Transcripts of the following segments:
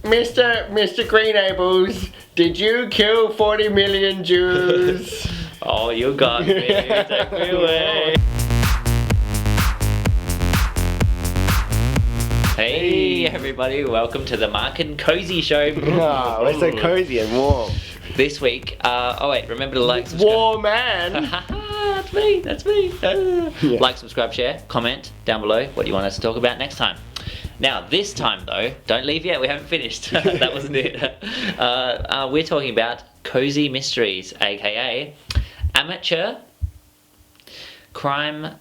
Mr. Greenables, did you kill 40 million Jews? Oh, you got me. Take me away. Hey everybody, welcome to the Mark and Cozy Show. Oh, we're so cozy and warm. This week, remember to like, subscribe. Warm man. That's me. Yeah. Like, subscribe, share, comment down below what you want us to talk about next time. Now, this time though, don't leave yet, we haven't finished. That wasn't it. We're talking about cozy mysteries, aka amateur crime,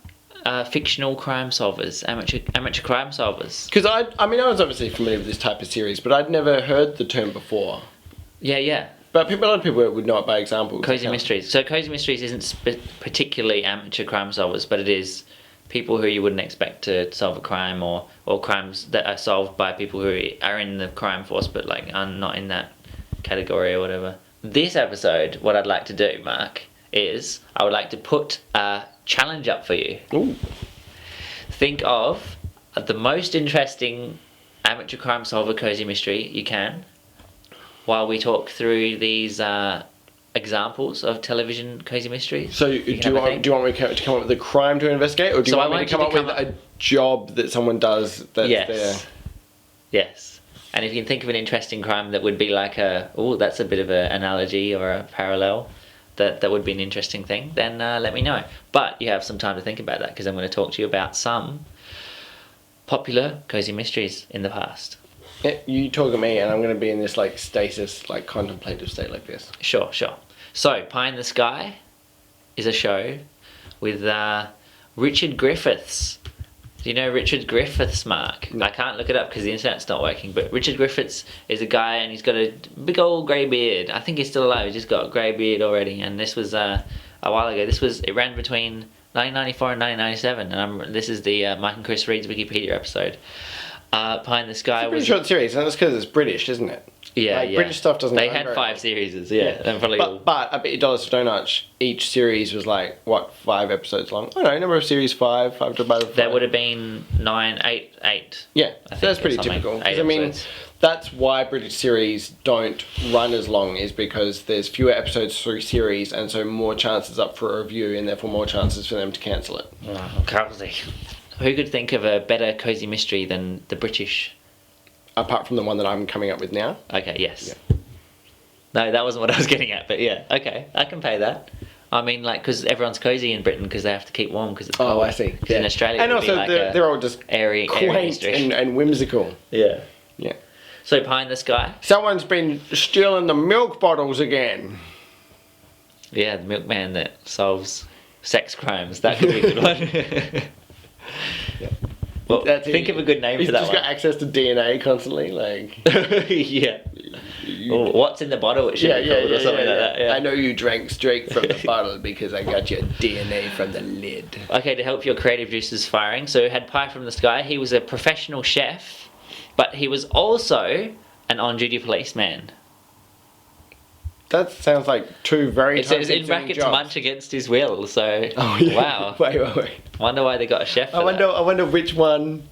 fictional crime solvers, amateur crime solvers. Because I was obviously familiar with this type of series, but I'd never heard the term before. Yeah. But a lot of people would know it by example. Cozy mysteries. So cozy mysteries isn't particularly amateur crime solvers, but it is people who you wouldn't expect to solve a crime, or crimes that are solved by people who are in the crime force but like are not in that category or whatever. This episode, what I'd like to do, Mark, is I would like to put a challenge up for you. Ooh. Think of the most interesting amateur crime solver cozy mystery you can while we talk through these examples of television cozy mysteries. So do you want me to come up with a crime to investigate, or do you want me to come up with a job that someone does that's there? Yes. And if you can think of an interesting crime that would be like that's a bit of an analogy or a parallel, that would be an interesting thing, then let me know. But you have some time to think about that, because I'm going to talk to you about some popular cozy mysteries in the past. Yeah, you talk to me and I'm going to be in this like stasis, like contemplative state like this. Sure. So, Pie in the Sky is a show with Richard Griffiths. Do you know Richard Griffiths, Mark? No. I can't look it up because the internet's not working, but Richard Griffiths is a guy and he's got a big old grey beard. I think he's still alive, he's just got a grey beard already, and this was a while ago. It ran between 1994 and 1997, and this is the Mike and Chris Reads Wikipedia episode. Pie in the Sky was a pretty short series, and that's because it's British, isn't it? Yeah. British stuff doesn't. They had 5 series, and probably. But I bet you dollars to donuts, each series was like 5 episodes long. I don't know, number of series 5 divided by 5. That would have been 8. Yeah, so that's pretty typical. I mean, that's why British series don't run as long, is because there's fewer episodes through series, and so more chances up for a review, and therefore more chances for them to cancel it. Oh, cozy. Who could think of a better cozy mystery than the British? Apart from the one that I'm coming up with now? Okay, yes. Yeah. No, that wasn't what I was getting at, but yeah, okay, I can pay that. I mean, like, because everyone's cozy in Britain because they have to keep warm because it's cold. Oh, I see. Yeah. In Australia, and also like they're all just airy quaint and whimsical. Yeah. Yeah. So, Pie in the Sky. Someone's been stealing the milk bottles again. Yeah, the milkman that solves sex crimes. That could be a good one. Yeah. Well, think of a good name for that one. He's just got access to DNA constantly, like. Yeah. Or what's in the bottle? It should be called, or something like that. Yeah. I know you drank straight from the bottle because I got your DNA from the lid. Okay, to help your creative juices firing, so we had Pie from the Sky. He was a professional chef, but he was also an on-duty policeman. That sounds like two very. It says in brackets jobs. Munch against his will. So wow. Wait. Wonder why they got a chef. I wonder which one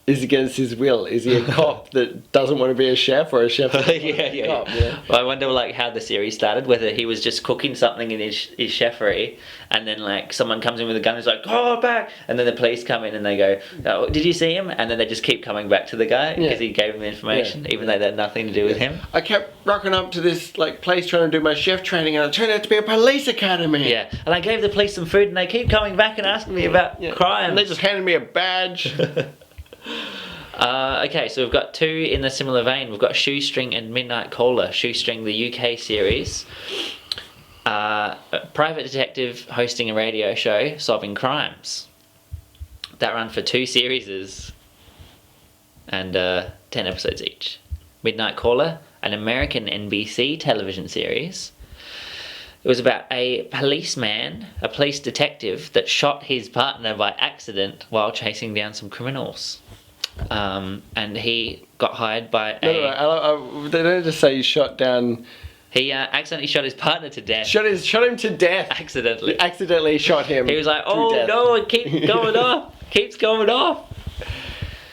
is against his will. Is he a cop that doesn't want to be a chef, or a chef? Yeah. Well, I wonder like how the series started. Whether he was just cooking something in his chefery, and then like someone comes in with a gun and is like, "Go back!" And then the police come in and they go, "Oh, did you see him?" And then they just keep coming back to the guy because he gave them information, even though they had nothing to do with him. I kept rocking up to this like place trying to do my chef training, and it turned out to be a police academy. Yeah, and I gave the police some food, and they keep coming back and asking me about crime. And they just handed me a badge. Okay, so we've got 2 in a similar vein. We've got Shoestring and Midnight Caller. Shoestring, the UK series. A private detective hosting a radio show solving crimes. That ran for 2 series and 10 episodes each. Midnight Caller, an American NBC television series. It was about a police detective that shot his partner by accident while chasing down some criminals. And he got hired by No, they don't just say he shot down. He accidentally shot his partner to death. Shot him to death. Accidentally. He accidentally shot him. He was like, "Oh no, it keeps going off. Keeps going off."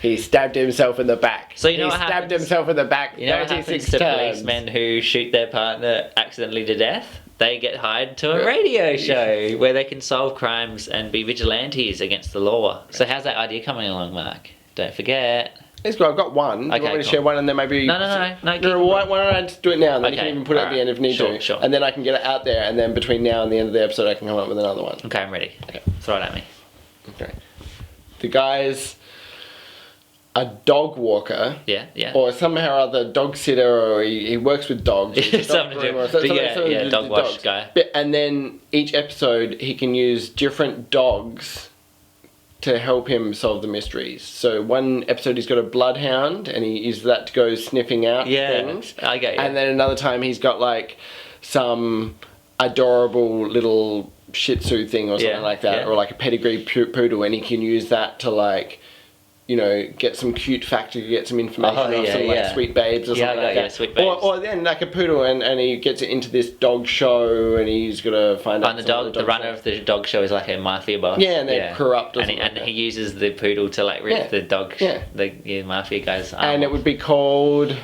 He stabbed himself in the back. So you know he what stabbed happens? himself in the back. You know what happens to policemen who shoot their partner accidentally to death? They get hired to a radio show where they can solve crimes and be vigilantes against the law. So how's that idea coming along, Mark? Don't forget. It's good. I've got one. Okay, you want me to share one and then maybe... No. Why don't I just do it now and then you can even put it at the end if need to. Sure. And then I can get it out there and then between now and the end of the episode I can come up with another one. Okay, I'm ready. Okay. Throw it at me. Okay. The guy's a dog walker. Yeah. Or somehow or other dog sitter, or he works with dogs. Something to do. Dog wash guy. And then each episode he can use different dogs to help him solve the mysteries. So one episode he's got a bloodhound and he uses that to go sniffing out things. I get you. And then another time he's got like some adorable little Shih Tzu thing or something like that, or like a pedigree poodle, and he can use that to like, you know, get some cute factor, get some information on some like sweet babes or something like that. Sweet babes. Or then like a poodle and he gets it into this dog show and he's got to find out. And the runner of the dog show is like a mafia boss. Yeah, and they're corrupt. And he uses the poodle to like rip the dog, the mafia guy's arm. And it would be called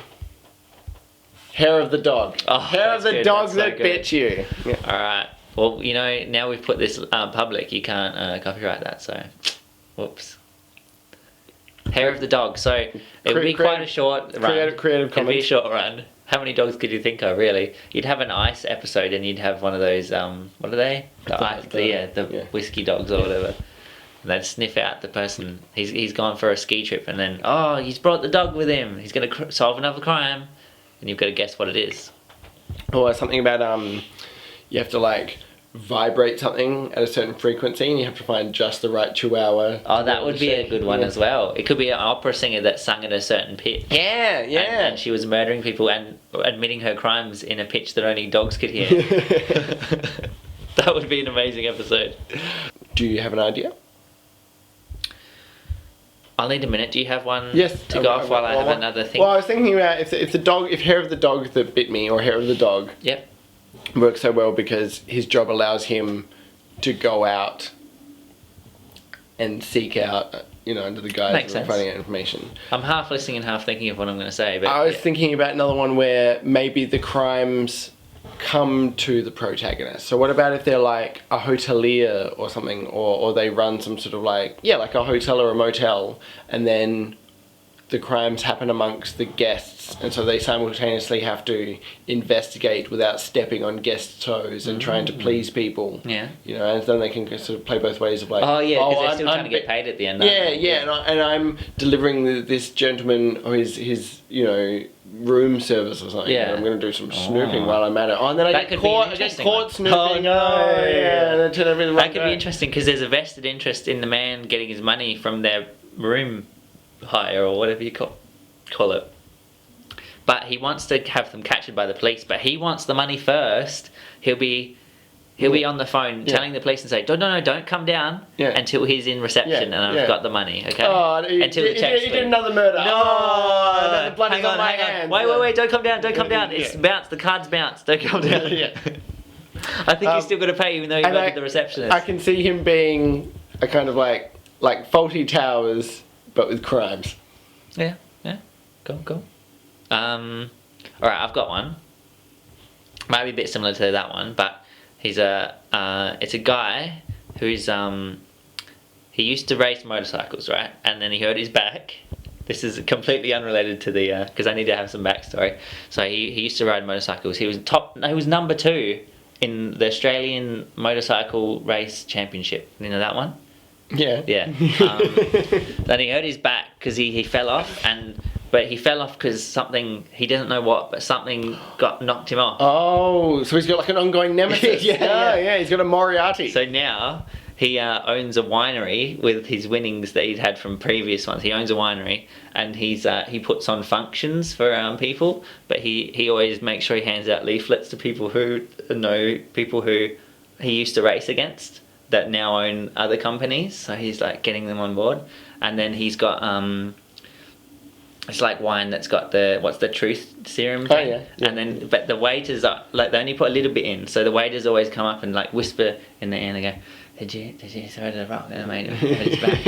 Hair of the Dog. Oh, Hair of the dog that bit you. Yeah. All right. Well, you know, now we've put this public, you can't copyright that, so whoops. Hair of the dog. So it would be quite a short run. Creative It'd be a short run. How many dogs could you think of, really? You'd have an ice episode and you'd have one of those, what are they? The whiskey dogs or whatever. And they'd sniff out the person. He's gone for a ski trip and then, he's brought the dog with him. He's going to solve another crime. And you've got to guess what it is. Or something about, you have to like vibrate something at a certain frequency and you have to find just the right chihuahua. Oh, that would be a good one as well. It could be an opera singer that sung at a certain pitch. Yeah. And she was murdering people and admitting her crimes in a pitch that only dogs could hear. That would be an amazing episode. Do you have an idea? I'll need a minute. Do you have one to go off while I have another thing? Well, I was thinking about if Hair of the Dog that bit me or Hair of the Dog. Yep. Works so well because his job allows him to go out and seek out, under the guise of finding out information. I'm half listening and half thinking of what I'm going to say. But I was thinking about another one where maybe the crimes come to the protagonist. So what about if they're like a hotelier or something, or they run some sort of like a hotel or a motel, and then the crimes happen amongst the guests, and so they simultaneously have to investigate without stepping on guests' toes and trying to please people. Yeah. And then they can sort of play both ways of like... because they're still trying to get paid at the end. And I'm delivering this gentleman or his room service or something. Yeah. I'm going to do some snooping while I'm at it. And then I get caught snooping. Oh, no. And then that could be interesting because there's a vested interest in the man getting his money from their room hire or whatever you call it. But he wants to have them captured by the police, but he wants the money first. He'll be on the phone telling the police and say, don't come down until he's in reception and I've got the money, okay? Until the check's you did another murder. No! The blood is on my hang on. hands. Wait, don't come down. It's bounced, the card's bounced, don't come down. I think he's still got to pay even though he worked at the receptionist. I can see him being a kind of like Faulty Towers, but with crimes. Yeah. Cool. Alright, I've got one. Might be a bit similar to that one, but it's a guy who's he used to race motorcycles, right? And then he hurt his back. This is completely unrelated to the because I need to have some backstory. So he used to ride motorcycles. He was number 2 in the Australian motorcycle race championship. You know that one? Yeah. Then he hurt his back because he fell off, but he fell off because something, he doesn't know what, but something knocked him off. Oh, so he's got like an ongoing nemesis. Yeah, he's got a Moriarty. So now he owns a winery with his winnings that he'd had from previous ones. He owns a winery and he puts on functions for people, but he always makes sure he hands out leaflets to people who he used to race against that now own other companies. So he's like getting them on board, and then he's got it's like wine that's got the truth serum thing. But the waiters are like, they only put a little bit in, so the waiters always come up and like whisper in the ear and they go, did you throw the rock there, mate? His back.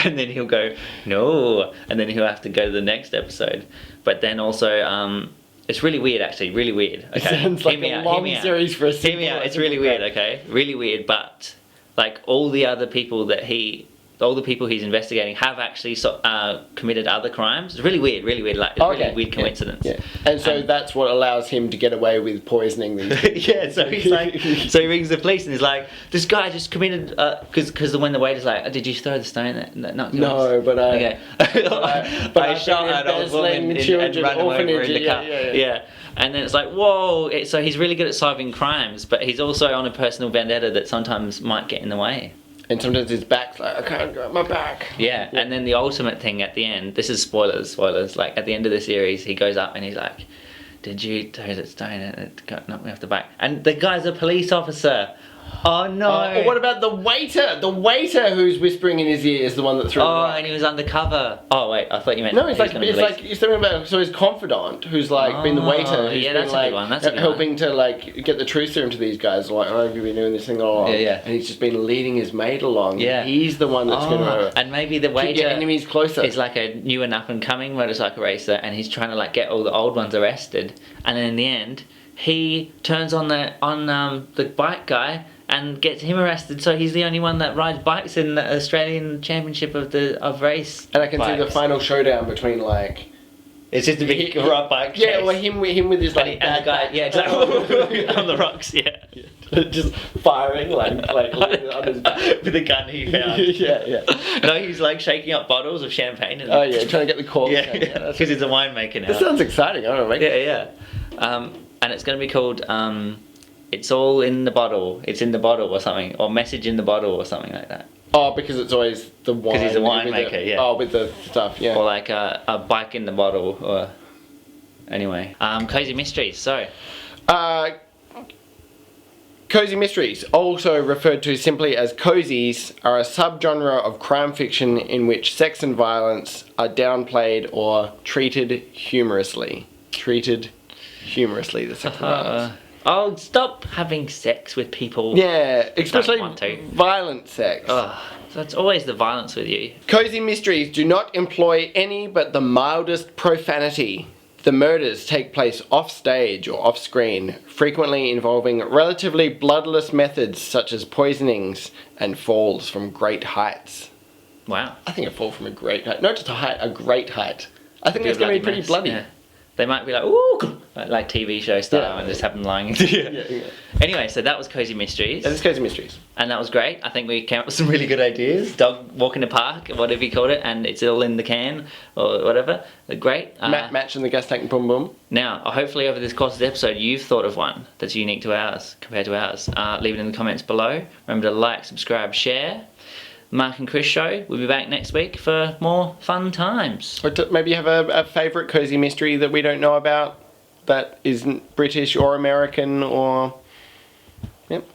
and then he'll go, no, and then he'll have to go to the next episode. But then also, it's really weird, actually, really weird. Okay, It sounds like a long series for a Hear me out. It's really weird. Okay, really weird. But like all the people he's investigating have actually committed other crimes. It's really weird, like it's really weird coincidence. Yeah. And so that's what allows him to get away with poisoning these people. Yeah, so he's like, so he rings the police and he's like, this guy just committed, because when the waiter's like, did you throw the stone at No, but I shot an old woman and run over in the car. Yeah. And then it's like, whoa, so he's really good at solving crimes, but he's also on a personal vendetta that sometimes might get in the way. And sometimes his back's like, I can't go, my back. Yeah, and then the ultimate thing at the end, this is spoilers, like at the end of the series, he goes up and he's like, did you throw that stone and it knocked me off the back? And the guy's a police officer. Oh no! What about the waiter? The waiter who's whispering in his ear is the one that threw. Oh, and he was undercover. Oh wait, I thought you meant. No, it's like you're talking about. So his confidant, who's like been the waiter, who's been like helping to like get the truth serum to these guys. Like, oh, have you been doing this thing all along? Yeah. And he's just been leading his mate along. Yeah. He's the one that's gonna. And maybe the waiter your enemies closer. Is like a new and up and coming motorcycle racer, and he's trying to like get all the old ones arrested, and then in the end, he turns on the bike guy and gets him arrested, so he's the only one that rides bikes in the Australian Championship of race. And I can see the final showdown between like. It's just a big rock bike chase. Yeah, well, him with his like and the guy, yeah, exactly, on the rocks, yeah. Just firing like on his back. With a gun he found. Yeah. No, he's like shaking up bottles of champagne. And trying to get the cork. Yeah, because he's a winemaker now. This sounds exciting. I don't know. Yeah. And it's going to be called. It's all in the bottle. It's in the bottle or something, or message in the bottle or something like that. Oh, because it's always the wine. Because he's a winemaker, yeah. Oh, with the stuff, yeah. Or like a bike in the bottle, or anyway. Cozy mysteries. So, cozy mysteries, also referred to simply as cozies, are a subgenre of crime fiction in which sex and violence are downplayed or treated humorously. The sex and violence. Oh, stop having sex with people. Yeah, especially don't want to. Violent sex. Oh, so it's always the violence with you. Cozy mysteries do not employ any but the mildest profanity. The murders take place off stage or off screen, frequently involving relatively bloodless methods such as poisonings and falls from great heights. Wow. I think a fall from a great height, not just a height, a great height. I think that's going to be pretty bloody. Yeah. They might be like, ooh, like TV show style, and just have them lying. Yeah. Anyway, so that was Cozy Mysteries. That is Cozy Mysteries. And that was great. I think we came up with some really good ideas. Dog walk in the park, whatever you called it, and it's all in the can, or whatever. Great. Match in the gas tank, boom boom. Now, hopefully over this course of the episode, you've thought of one that's unique to ours, compared to ours. Leave it in the comments below. Remember to like, subscribe, share. Mark and Chris show. We'll be back next week for more fun times. Or maybe you have a favourite cozy mystery that we don't know about that isn't British or American or... Yep.